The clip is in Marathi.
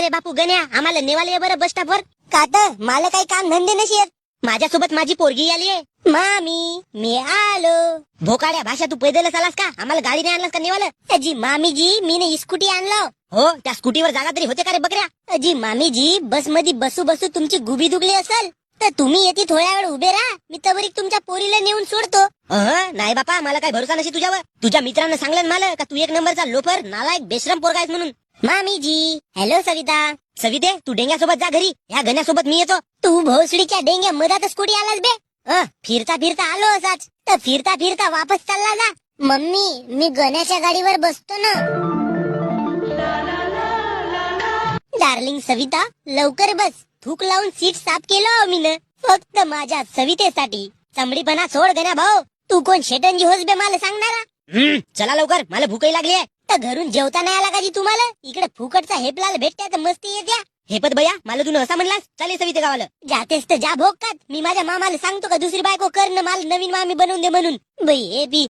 अरे बापू गण्या, आम्हाला नेवाले बरं बस स्टॉपवर. का तर मला काही काम धंदे नसेल. माझ्यासोबत माझी पोरगी आलीये. मामी मी आलो. भोकाड्या भाषा, तू पैदलच आलास का? आम्हाला गाडी नाही आणलास का नेवालं? अजी मामीजी, मी स्कूटी आणलो. हो, त्या स्कूटीवर जागा तरी होते का रे बकऱ्या? अजी मामीजी, बस मध्ये बसू बसू तुमची गुबी दुखली असेल तर तुम्ही येते थोड्या वेळ उभे राहा, मी तवरीक तुमच्या पोरीला नेऊन सोडतो. नाही बापा, मला काही भरोसा नसे तुझ्यावर. तुझ्या मित्रांना सांगलं मला का तू एक नंबरचा लोफर, नालायक, बेशरम पोरगा आहेस म्हणून. मामीजी. हॅलो सविता. सविते, तू डेंग्यासोबत जा घरी, ह्या गण्यासोबत मी येतो. तू भोसडीच्या डेंग्या मधात स्कूटी आलास बे? फिरता फिरता आलो असाच, तर फिरता फिरता वापस चालला जा. मम्मी, मी गण्याच्या गाडीवर बसतो ना. डार्लिंग सविता, लवकर बस. थूक लावून सीट साफ केलं मी न, फक्त माझ्या सवितेसाठी. चमडीपणा सोड गण्या भाऊ. तू कोण शेटंजी होस बे मला सांगणारा? चला लवकर, मला भूकही लागली आहे. तर घरून जेवता नाही आला का जी तुम्हाला? इकडे फुकटचा हेपलाल भेटत्या तर मस्ती येत्या. हेपत बया, मला तू असं म्हणलास? चालेल सविते गावाला. जातेस तर जा भोगतात. मी माझ्या मामाला सांगतो का दुसरी बायको करणं, मला नवीन मामी बनवून दे म्हणून. बाई हे बी